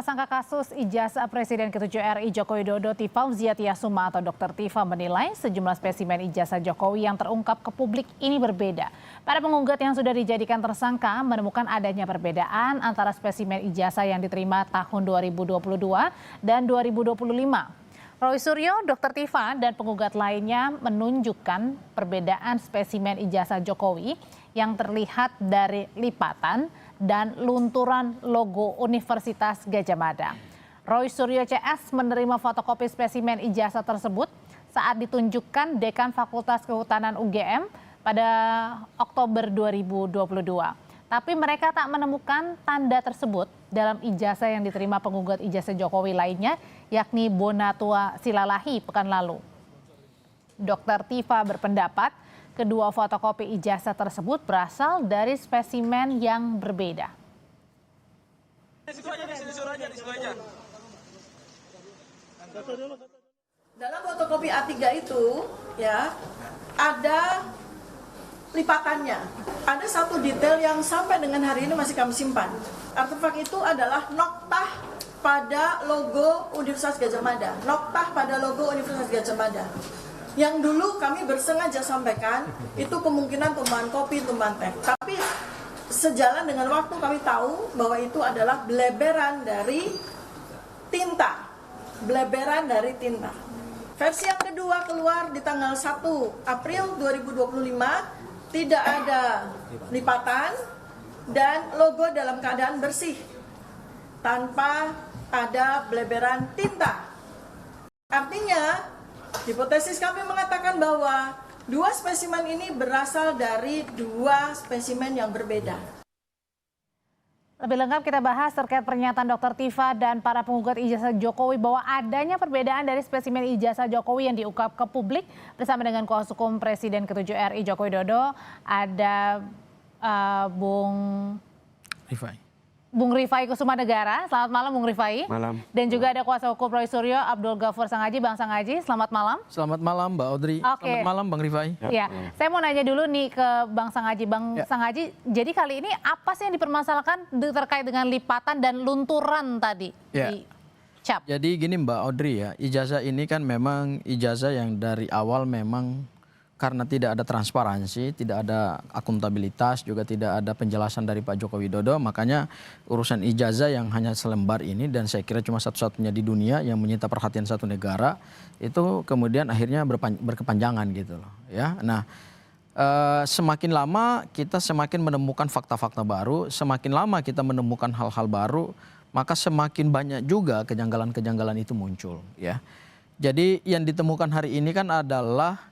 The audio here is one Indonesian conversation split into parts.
tersangka kasus ijazah Presiden ke-7 RI Joko Widodo Fauzia Tiasuma atau Dr. Tiva menilai sejumlah spesimen ijazah Jokowi yang terungkap ke publik ini berbeda. Para penggugat yang sudah dijadikan tersangka menemukan adanya perbedaan antara spesimen ijazah yang diterima tahun 2022 dan 2025. Roy Suryo, Dr. Tiva, dan penggugat lainnya menunjukkan perbedaan spesimen ijazah Jokowi yang terlihat dari lipatan dan lunturan logo Universitas Gadjah Mada. Roy Suryo CS menerima fotokopi spesimen ijazah tersebut saat ditunjukkan Dekan Fakultas Kehutanan UGM pada Oktober 2022. Tapi mereka tak menemukan tanda tersebut dalam ijazah yang diterima penggugat ijazah Jokowi lainnya, yakni Bonatua Silalahi pekan lalu. Dr. Tiva berpendapat kedua fotokopi ijazah tersebut berasal dari spesimen yang berbeda. Dalam fotokopi A3 itu ya ada lipatannya. Ada satu detail yang sampai dengan hari ini masih kami simpan. Artefak itu adalah noktah pada logo Universitas Gadjah Mada. Noktah pada logo Universitas Gadjah Mada. Yang dulu kami bersengaja sampaikan itu kemungkinan tumpahan kopi, tumpahan teh. Tapi sejalan dengan waktu kami tahu bahwa itu adalah beleberan dari tinta. Beleberan dari tinta. Versi yang kedua keluar di tanggal 1 April 2025, tidak ada lipatan dan logo dalam keadaan bersih tanpa ada beleberan tinta. Artinya hipotesis kami mengatakan bahwa dua spesimen ini berasal dari dua spesimen yang berbeda. Lebih lengkap kita bahas terkait pernyataan Dr. Tiva dan para penggugat ijazah Jokowi bahwa adanya perbedaan dari spesimen ijazah Jokowi yang diungkap ke publik. Bersama dengan kuasa hukum Presiden ke-7 RI Joko Widodo ada Bung Rifai Kusuma Negara. Selamat malam Bung Rifai. Malam. Dan juga ada kuasa hukum Roy Suryo Abdul Ghafur Sangaji. Bang Sangaji, selamat malam. Selamat malam Mbak Audrey. Oke. Selamat malam Bang Rifai. Ya, saya mau nanya dulu nih ke Bang Sangaji. Bang Sangaji, jadi kali ini apa sih yang dipermasalahkan terkait dengan lipatan dan lunturan tadi di cap? Jadi gini Mbak Audrey ya, ijazah ini kan memang ijazah yang dari awal memang karena tidak ada transparansi, tidak ada akuntabilitas, juga tidak ada penjelasan dari Pak Joko Widodo, makanya urusan ijazah yang hanya selembar ini dan saya kira cuma satu-satunya di dunia yang menyita perhatian satu negara, itu kemudian akhirnya berkepanjangan gitu loh ya. Nah, semakin lama kita semakin menemukan fakta-fakta baru, semakin lama kita menemukan hal-hal baru, maka semakin banyak juga kejanggalan-kejanggalan itu muncul ya. Jadi yang ditemukan hari ini kan adalah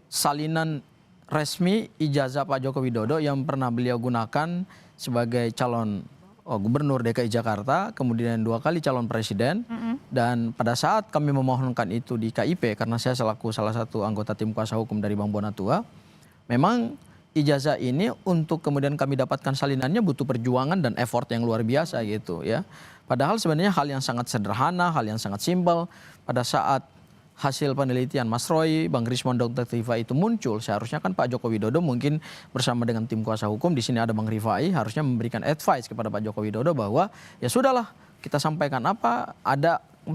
salinan resmi ijazah Pak Joko Widodo yang pernah beliau gunakan sebagai calon gubernur DKI Jakarta, kemudian 2 kali calon presiden. Dan pada saat kami memohonkan itu di KIP, karena saya selaku salah satu anggota tim kuasa hukum dari Bang Bonatua, memang ijazah ini untuk kemudian kami dapatkan salinannya butuh perjuangan dan effort yang luar biasa gitu ya. Padahal sebenarnya hal yang sangat sederhana, hal yang sangat simpel. Pada saat hasil penelitian Mas Roy, Bang Rismon, Dr. Tiva itu muncul, seharusnya kan Pak Joko Widodo mungkin bersama dengan tim kuasa hukum, di sini ada Bang Rifai, harusnya memberikan advice kepada Pak Joko Widodo bahwa ya sudahlah kita sampaikan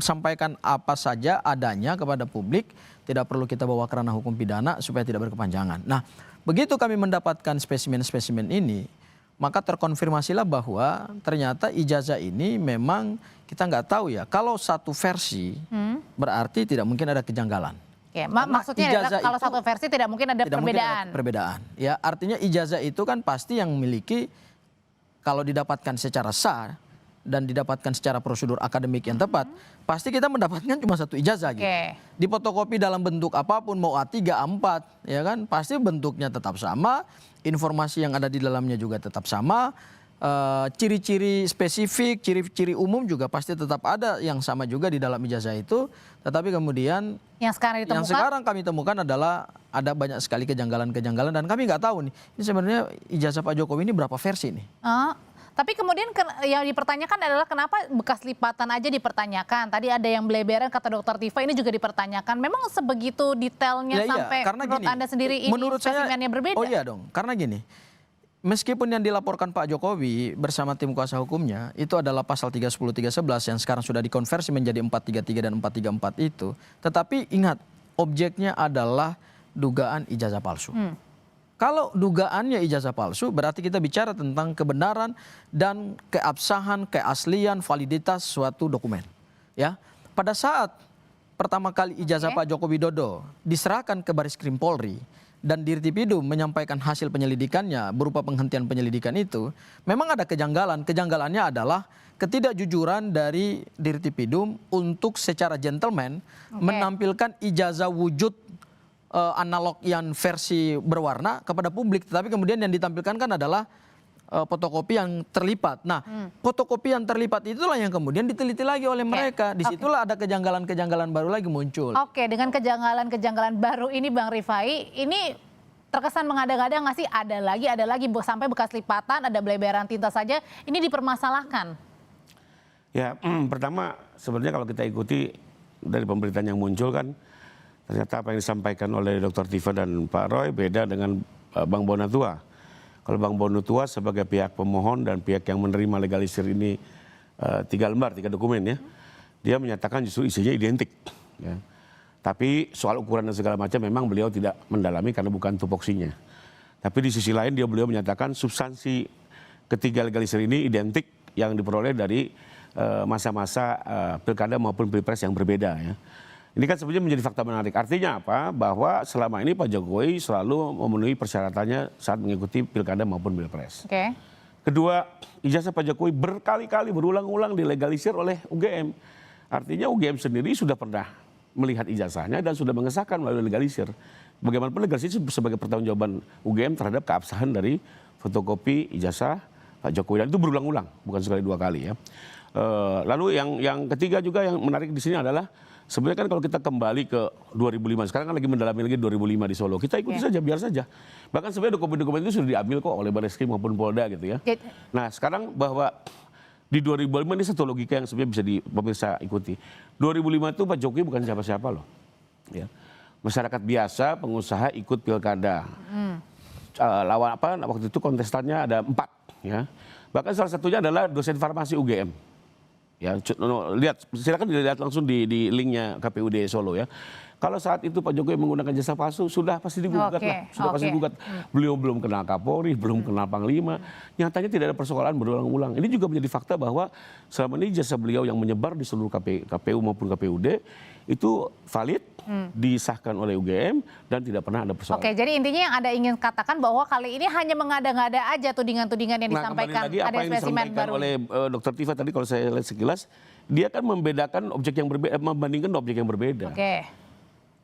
sampaikan apa saja adanya kepada publik, tidak perlu kita bawa ke ranah hukum pidana supaya tidak berkepanjangan. Nah, begitu kami mendapatkan spesimen-spesimen ini, maka terkonfirmasilah bahwa ternyata ijazah ini memang kita nggak tahu ya. Kalau satu versi berarti tidak mungkin ada kejanggalan. Oke, maksudnya adalah kalau satu versi tidak mungkin ada perbedaan. Ya, artinya ijazah itu kan pasti yang memiliki kalau didapatkan secara sah dan didapatkan secara prosedur akademik yang tepat, pasti kita mendapatkan cuma satu ijazah gitu. Di fotokopi dalam bentuk apapun, mau A3, A4, ya kan, pasti bentuknya tetap sama, informasi yang ada di dalamnya juga tetap sama, ciri-ciri spesifik, ciri-ciri umum juga pasti tetap ada yang sama juga di dalam ijazah itu. Tetapi kemudian yang sekarang kami temukan adalah ada banyak sekali kejanggalan-kejanggalan dan kami nggak tahu nih, ini sebenarnya ijazah Pak Jokowi ini berapa versi nih? Tapi kemudian yang dipertanyakan adalah kenapa bekas lipatan aja dipertanyakan. Tadi ada yang beleberan, kata Dr. Tiva ini juga dipertanyakan. Memang sebegitu detailnya sampai karena menurut gini, Anda sendiri ini spesimennya berbeda? Oh iya dong, karena gini, meskipun yang dilaporkan Pak Jokowi bersama tim kuasa hukumnya itu adalah pasal 310, 311 yang sekarang sudah dikonversi menjadi 433 dan 434 itu. Tetapi ingat, objeknya adalah dugaan ijazah palsu. Kalau dugaannya ijazah palsu, berarti kita bicara tentang kebenaran dan keabsahan, keaslian, validitas suatu dokumen. Ya, pada saat pertama kali ijazah Pak Joko Widodo diserahkan ke Baris Krim Polri dan Dirtipidum menyampaikan hasil penyelidikannya berupa penghentian penyelidikan itu, memang ada kejanggalan. Kejanggalannya adalah ketidakjujuran dari Dirtipidum untuk secara gentleman menampilkan ijazah wujud analog yang versi berwarna kepada publik, tetapi kemudian yang ditampilkan kan adalah fotokopi yang terlipat. Nah, fotokopi yang terlipat itulah yang kemudian diteliti lagi oleh mereka. Disitulah ada kejanggalan-kejanggalan baru lagi muncul. Oke, dengan kejanggalan-kejanggalan baru ini Bang Rifai, ini terkesan mengada-ngada nggak sih? Ada lagi, sampai bekas lipatan, ada beleberan tinta saja, ini dipermasalahkan. Ya, pertama sebenarnya kalau kita ikuti dari pemberitaan yang muncul kan, ternyata apa yang disampaikan oleh Dr. Tifa dan Pak Roy beda dengan Bang Bonatua. Kalau Bang Bonatua sebagai pihak pemohon dan pihak yang menerima legalisir ini 3 lembar, 3 dokumen ya, dia menyatakan justru isinya identik. Ya. Tapi soal ukuran dan segala macam memang beliau tidak mendalami karena bukan tupoksinya. Tapi di sisi lain beliau menyatakan substansi ketiga legalisir ini identik yang diperoleh dari masa-masa pilkada maupun pilpres yang berbeda ya. Ini kan sebenarnya menjadi fakta menarik. Artinya apa? Bahwa selama ini Pak Jokowi selalu memenuhi persyaratannya saat mengikuti pilkada maupun pilpres. Kedua, ijazah Pak Jokowi berkali-kali berulang-ulang dilegalisir oleh UGM. Artinya UGM sendiri sudah pernah melihat ijazahnya dan sudah mengesahkan melalui legalisir. Bagaimanapun legalisir sebagai pertanggungjawaban UGM terhadap keabsahan dari fotokopi ijazah Pak Jokowi, dan itu berulang-ulang, bukan sekali 2 kali ya. Lalu yang ketiga juga yang menarik di sini adalah sebenarnya kan kalau kita kembali ke 2005, sekarang kan lagi mendalami lagi 2005 di Solo. Kita ikuti saja, biar saja. Bahkan sebenarnya dokumen-dokumen itu sudah diambil kok oleh Baris Krim maupun Polda gitu ya. Nah sekarang bahwa di 2005 ini satu logika yang sebenarnya bisa pemirsa ikuti. 2005 itu Pak Jokowi bukan siapa-siapa loh. Ya. Masyarakat biasa, pengusaha ikut pilkada. Lawan apa? Waktu itu kontestannya ada 4 ya. Bahkan salah satunya adalah dosen farmasi UGM. Ya, lihat, silakan dilihat langsung di linknya KPUD Solo ya. Kalau saat itu Pak Jokowi menggunakan jasa palsu, sudah pasti digugat lah. Sudah pasti digugat. Beliau belum kenal Kapolri, belum kenal Panglima. Nyatanya tidak ada persoalan berulang-ulang. Ini juga menjadi fakta bahwa selama ini jasa beliau yang menyebar di seluruh KPU maupun KPUD itu valid, disahkan oleh UGM dan tidak pernah ada persoalan. Oke, jadi intinya yang Anda ingin katakan bahwa kali ini hanya mengada-ngada aja tudingan-tudingan yang disampaikan. Lagi, apa ada yang spesimen disampaikan baru oleh Dr. Tifa tadi kalau saya lihat sekilas, dia kan membedakan objek yang berbeda, membandingkan objek yang berbeda.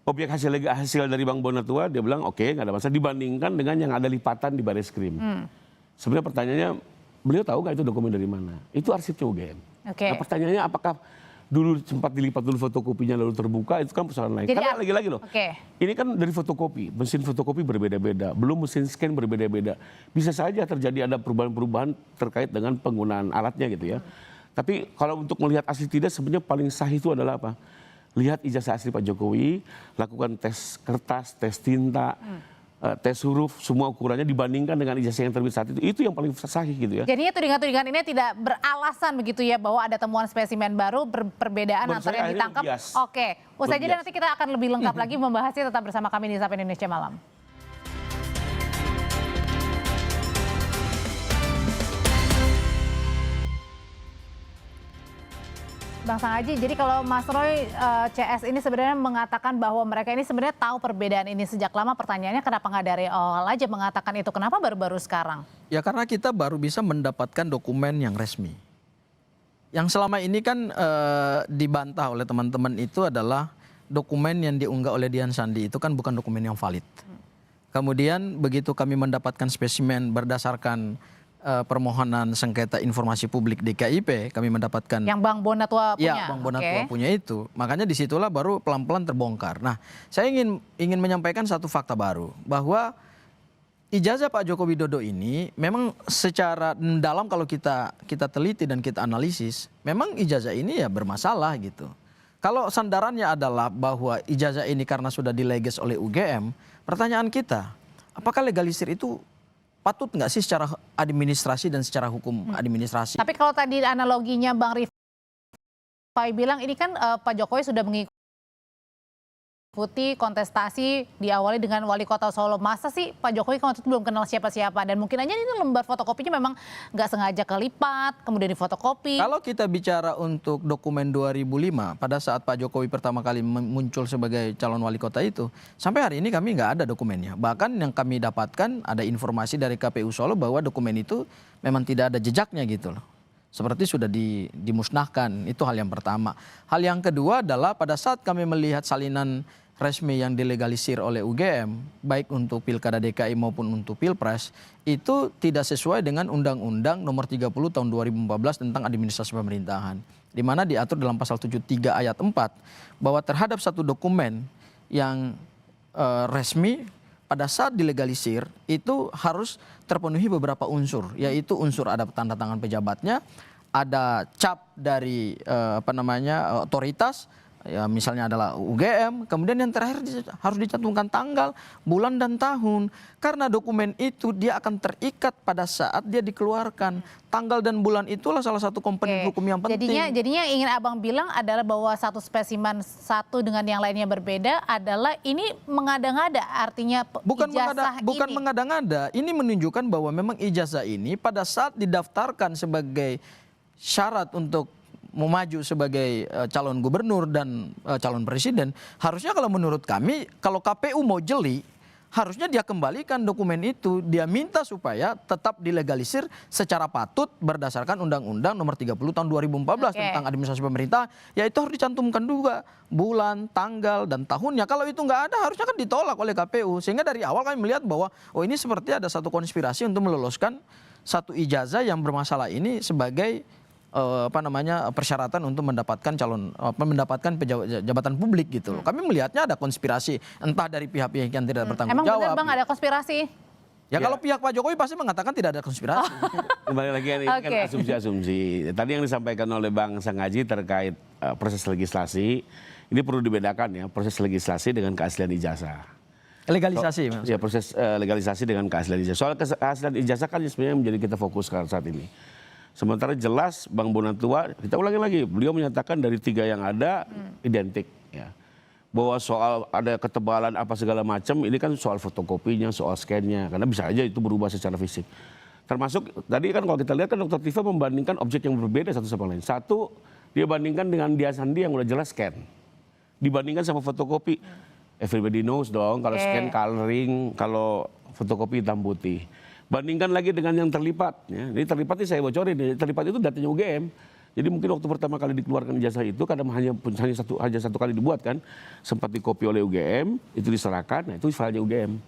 Objek hasil dari Bang Bonatua, dia bilang oke, nggak ada masalah, dibandingkan dengan yang ada lipatan di Baris Krim. Sebenarnya pertanyaannya, beliau tahu nggak itu dokumen dari mana? Itu arsipnya UGM. Nah pertanyaannya apakah dulu sempat dilipat dulu fotokopinya lalu terbuka, itu kan persoalan lain. Karena lagi-lagi loh, ini kan dari fotokopi, mesin fotokopi berbeda-beda, belum mesin scan berbeda-beda. Bisa saja terjadi ada perubahan-perubahan terkait dengan penggunaan alatnya gitu ya. Tapi kalau untuk melihat asli tidak, sebenarnya paling sah itu adalah apa? Lihat ijazah asli Pak Jokowi, lakukan tes kertas, tes tinta, tes huruf, semua ukurannya dibandingkan dengan ijazah yang terbit saat itu yang paling sahih gitu ya. Jadinya tudingan-tudingan ini tidak beralasan begitu ya bahwa ada temuan spesimen baru, perbedaan antara yang ditangkap. Oke, usai jeda nanti kita akan lebih lengkap lagi membahasnya, tetap bersama kami di Sapa Indonesia Malam. Bang Sang Aji, jadi kalau Mas Roy CS ini sebenarnya mengatakan bahwa mereka ini sebenarnya tahu perbedaan ini sejak lama, pertanyaannya kenapa nggak dari awal aja mengatakan itu, kenapa baru-baru sekarang? Ya karena kita baru bisa mendapatkan dokumen yang resmi. Yang selama ini kan dibantah oleh teman-teman itu adalah dokumen yang diunggah oleh Dian Sandi itu kan bukan dokumen yang valid. Kemudian begitu kami mendapatkan spesimen berdasarkan permohonan sengketa informasi publik di KIP, kami mendapatkan yang Bang Bonatua punya. Ya, Bang Bonatua punya itu. Makanya disitulah baru pelan-pelan terbongkar. Nah, saya ingin menyampaikan satu fakta baru bahwa ijazah Pak Joko Widodo ini memang secara dalam kalau kita teliti dan kita analisis, memang ijazah ini ya bermasalah gitu. Kalau sandarannya adalah bahwa ijazah ini karena sudah dileges oleh UGM, pertanyaan kita, apakah legalisir itu patut nggak sih secara administrasi dan secara hukum administrasi. Tapi kalau tadi analoginya Bang Rifai bilang ini kan Pak Jokowi sudah mengikuti kontestasi diawali dengan wali kota Solo. Masa sih Pak Jokowi waktu itu belum kenal siapa-siapa, dan mungkin aja ini lembar fotokopinya memang nggak sengaja kelipat kemudian difotokopi. Kalau kita bicara untuk dokumen 2005 pada saat Pak Jokowi pertama kali muncul sebagai calon wali kota itu, sampai hari ini kami nggak ada dokumennya. Bahkan yang kami dapatkan ada informasi dari KPU Solo bahwa dokumen itu memang tidak ada jejaknya gitu loh. Seperti sudah dimusnahkan. Itu hal yang pertama. Hal yang kedua adalah pada saat kami melihat salinan resmi yang dilegalisir oleh UGM, baik untuk Pilkada DKI maupun untuk Pilpres, itu tidak sesuai dengan Undang-Undang Nomor 30 Tahun 2014 tentang Administrasi Pemerintahan, di mana diatur dalam pasal 73 ayat 4 bahwa terhadap satu dokumen yang resmi pada saat dilegalisir itu harus terpenuhi beberapa unsur, yaitu unsur ada tanda tangan pejabatnya, ada cap dari otoritas, ya misalnya adalah UGM, kemudian yang terakhir harus dicantumkan tanggal, bulan dan tahun. Karena dokumen itu dia akan terikat pada saat dia dikeluarkan. Tanggal dan bulan itulah salah satu komponen hukum yang penting. Jadinya yang ingin Abang bilang adalah bahwa satu spesimen satu dengan yang lainnya berbeda adalah ini mengada-ngada, artinya bukan mengada-ngada. Ini menunjukkan bahwa memang ijazah ini pada saat didaftarkan sebagai syarat untuk mau maju sebagai calon gubernur dan calon presiden, harusnya kalau menurut kami, kalau KPU mau jeli, harusnya dia kembalikan dokumen itu, dia minta supaya tetap dilegalisir secara patut berdasarkan Undang-Undang Nomor 30 Tahun 2014 tentang Administrasi Pemerintah, yaitu harus dicantumkan juga bulan, tanggal, dan tahunnya. Kalau itu nggak ada, harusnya kan ditolak oleh KPU. Sehingga dari awal kami melihat bahwa ini seperti ada satu konspirasi untuk meloloskan satu ijazah yang bermasalah ini sebagai persyaratan untuk mendapatkan jabatan publik gitu loh. Kami melihatnya ada konspirasi entah dari pihak-pihak yang tidak bertanggung jawab. Emang benar Bang ada konspirasi? Ya kalau pihak Pak Jokowi pasti mengatakan tidak ada konspirasi. Kembali lagi ini kan asumsi-asumsi. Tadi yang disampaikan oleh Bang Sanghaji terkait proses legislasi, ini perlu dibedakan ya, proses legislasi dengan keaslian ijazah. Legalisasi. Ya, proses legalisasi dengan keaslian ijazah. Soal keaslian ijazah kan sebenarnya menjadi kita fokus saat ini. Sementara jelas Bang Bonatua, kita ulangi lagi, beliau menyatakan dari 3 yang ada identik. Ya. Bahwa soal ada ketebalan apa segala macam, ini kan soal fotokopinya, soal scan-nya. Karena bisa aja itu berubah secara fisik. Termasuk, tadi kan kalau kita lihat kan Dr. Tifa membandingkan objek yang berbeda satu sama lain. Satu, dia bandingkan dengan Dia Sandi yang udah jelas scan. Dibandingkan sama fotokopi. Everybody knows dong, kalau scan coloring, kalau fotokopi hitam putih. Bandingkan lagi dengan yang terlipat. Ya. Ini terlipat ini saya bocorin. Terlipat itu datanya UGM. Jadi mungkin waktu pertama kali dikeluarkan ijazah itu karena hanya satu kali dibuat kan, sempat dikopi oleh UGM, itu diserahkan, nah itu filenya UGM.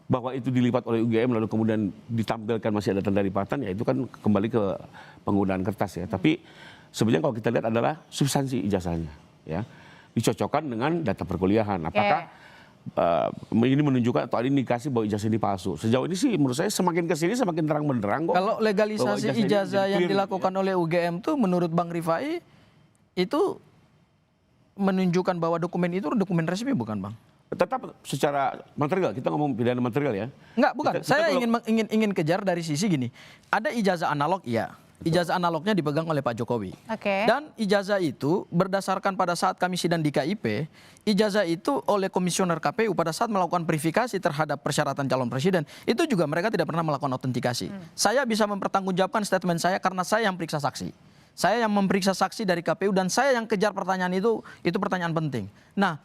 Bahwa itu dilipat oleh UGM lalu kemudian ditampilkan masih ada tanda lipatan, ya itu kan kembali ke penggunaan kertas ya. Tapi sebenarnya kalau kita lihat adalah substansi ijazahnya, ya dicocokkan dengan data perkuliahan. Apakah ini menunjukkan atau ada indikasi bahwa ijazah ini palsu. Sejauh ini sih menurut saya semakin kesini semakin terang benderang kok. Kalau legalisasi ijazah yang dilakukan oleh UGM tuh menurut Bang Rifai itu menunjukkan bahwa dokumen itu dokumen resmi bukan Bang? Tetap secara material, kita ngomong pidana material ya. Enggak, bukan. Saya ingin kejar dari sisi gini. Ada ijazah analog, iya. Ijazah analognya dipegang oleh Pak Jokowi. Dan ijazah itu berdasarkan pada saat kami sidang di KIP, ijazah itu oleh komisioner KPU pada saat melakukan verifikasi terhadap persyaratan calon presiden, itu juga mereka tidak pernah melakukan autentikasi. Saya bisa mempertanggungjawabkan statement saya karena saya yang periksa saksi. Saya yang memeriksa saksi dari KPU dan saya yang kejar pertanyaan itu pertanyaan penting. Nah,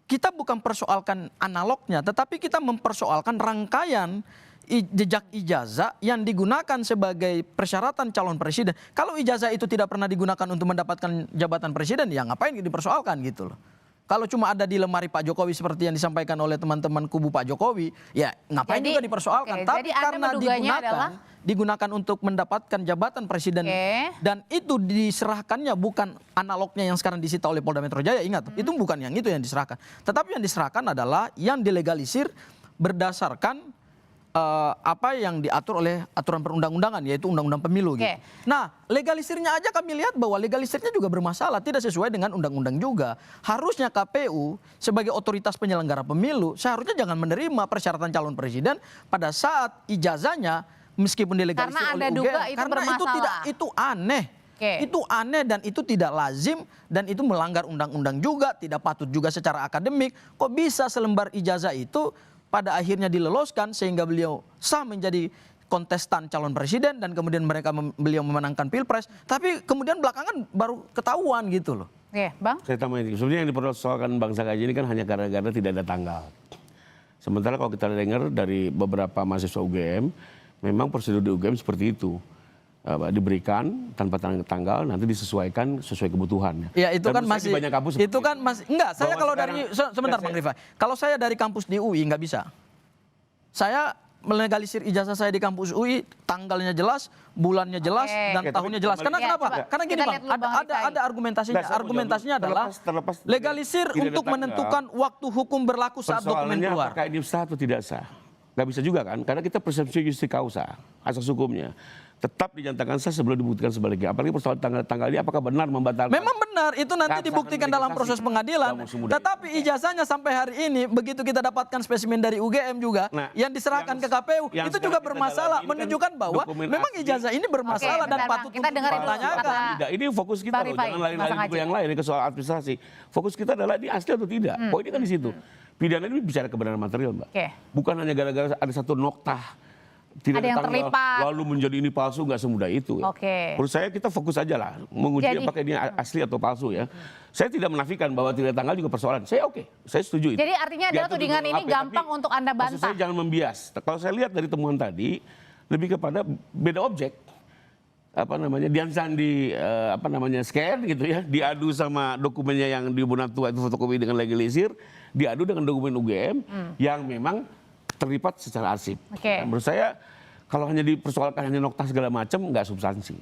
kita bukan persoalkan analognya, tetapi kita mempersoalkan rangkaian jejak ijazah yang digunakan sebagai persyaratan calon presiden. Kalau ijazah itu tidak pernah digunakan untuk mendapatkan jabatan presiden, ya ngapain dipersoalkan gitu loh. Kalau cuma ada di lemari Pak Jokowi seperti yang disampaikan oleh teman-teman kubu Pak Jokowi, ya ngapain juga dipersoalkan. Tapi karena digunakan untuk mendapatkan jabatan presiden dan itu diserahkannya bukan analognya yang sekarang disita oleh Polda Metro Jaya, ingat, itu bukan yang itu yang diserahkan. Tetapi yang diserahkan adalah yang dilegalisir berdasarkan apa yang diatur oleh aturan perundang-undangan, yaitu undang-undang pemilu gitu. Nah, legalisirnya aja kami lihat bahwa legalisirnya juga bermasalah, tidak sesuai dengan undang-undang juga. Harusnya KPU sebagai otoritas penyelenggara pemilu seharusnya jangan menerima persyaratan calon presiden pada saat ijazahnya meskipun dilegalisir Karena oleh Anda duga UGM. itu Karena bermasalah. itu aneh. Itu aneh dan itu tidak lazim dan itu melanggar undang-undang juga, tidak patut juga secara akademik. Kok bisa selembar ijazah itu pada akhirnya diloloskan sehingga beliau sah menjadi kontestan calon presiden dan kemudian beliau memenangkan pilpres, tapi kemudian belakangan baru ketahuan gitu loh. Oke, Bang. Saya tambahin, sebenarnya yang dipersoalkan Bang Sakaji ini kan hanya gara-gara tidak ada tanggal. Sementara kalau kita dengar dari beberapa mahasiswa UGM, memang prosedur di UGM seperti itu. Diberikan tanpa tanggal, nanti disesuaikan sesuai kebutuhan. Ya itu dan kan masih, banyak kampus itu kan masih, enggak, saya kalau sekarang, dari, sebentar Bang Rifai, kalau saya dari kampus di UI nggak bisa. Saya melegalisir ijazah saya di kampus UI, tanggalnya jelas, bulannya jelas, dan tahunnya jelas. Karena kenapa? Karena gini Bang, ada argumentasinya. Argumentasinya adalah legalisir untuk menentukan waktu hukum berlaku saat dokumen keluar. Apakah ini sah atau tidak sah? Nggak bisa juga kan, karena kita persepsi justi causa, asas hukumnya. Tetap dinyatakan sah sebelum dibuktikan sebaliknya. Apalagi persoalan tanggal ini apakah benar membatalkan? Memang benar, itu nanti dibuktikan dalam proses pengadilan. Tetapi ijazahnya sampai hari ini, begitu kita dapatkan spesimen dari UGM juga, yang diserahkan ke KPU, itu juga bermasalah. Menunjukkan bahwa memang ijazah ini bermasalah dan patut untuk dipertanyakan. Ini fokus kita loh, jangan lari-lari buku yang lain ke soal administrasi. Fokus kita adalah ini asli atau tidak. Poinnya kan di situ. Pidana ini bicara kebenaran material, Mbak. Bukan hanya gara-gara ada satu noktah. Tidak ada yang tanggal, terlipat. lalu menjadi ini palsu, nggak semudah itu. Menurut saya kita fokus aja lah menguji apakah ini asli atau palsu ya. Saya tidak menafikan bahwa tidak tanggal juga persoalan. Saya saya setuju itu. Jadi artinya adalah tudingan ini gampang untuk Anda bantah. Maksud saya jangan membias. Kalau saya lihat dari temuan tadi lebih kepada beda objek. Scan gitu ya, diadu sama dokumennya yang di Bonatua itu fotokopi dengan legalisir, diadu dengan dokumen UGM yang memang terlipat secara arsip. Menurut saya kalau hanya dipersoalkan hanya noktah segala macam nggak substansi.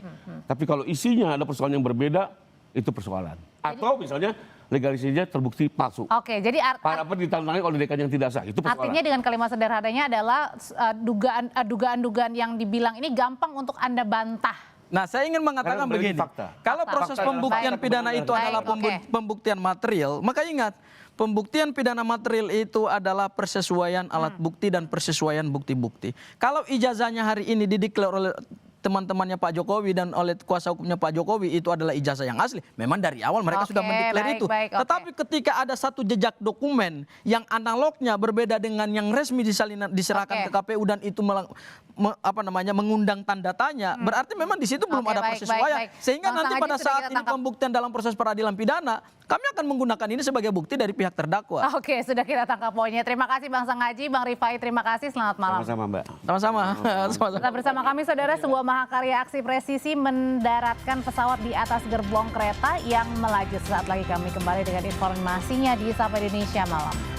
Tapi kalau isinya ada persoalan yang berbeda itu persoalan. Atau misalnya legalisirnya terbukti palsu. Jadi apa ditantangin oleh dekan yang tidak sah itu persoalan. Artinya dengan kalimat sederhananya adalah dugaan-dugaan yang dibilang ini gampang untuk Anda bantah. Nah, saya ingin mengatakan begini. Kalau proses pembuktian pidana itu adalah pembuktian material, maka ingat, pembuktian pidana material itu adalah persesuaian alat bukti dan persesuaian bukti-bukti. Kalau ijazahnya hari ini dideklar oleh teman-temannya Pak Jokowi dan oleh kuasa hukumnya Pak Jokowi itu adalah ijazah yang asli. Memang dari awal mereka sudah mendeklar itu. Tetapi ketika ada satu jejak dokumen yang analognya berbeda dengan yang resmi diserahkan ke KPU dan itu mengundang tanda tanya, berarti memang di situ belum ada persesuaian. Sehingga nanti pada saat ini pembuktian dalam proses peradilan pidana, kami akan menggunakan ini sebagai bukti dari pihak terdakwa. Sudah kita tangkap poinnya. Terima kasih Bang Sanghaji, Bang Rifai, terima kasih. Selamat malam. Sama-sama, Mbak. Sama-sama. Tetap bersama kami, saudara. Sebuah mahakarya aksi presisi mendaratkan pesawat di atas gerbong kereta yang melaju. Saat lagi kami kembali dengan informasinya di Sapa Indonesia Malam.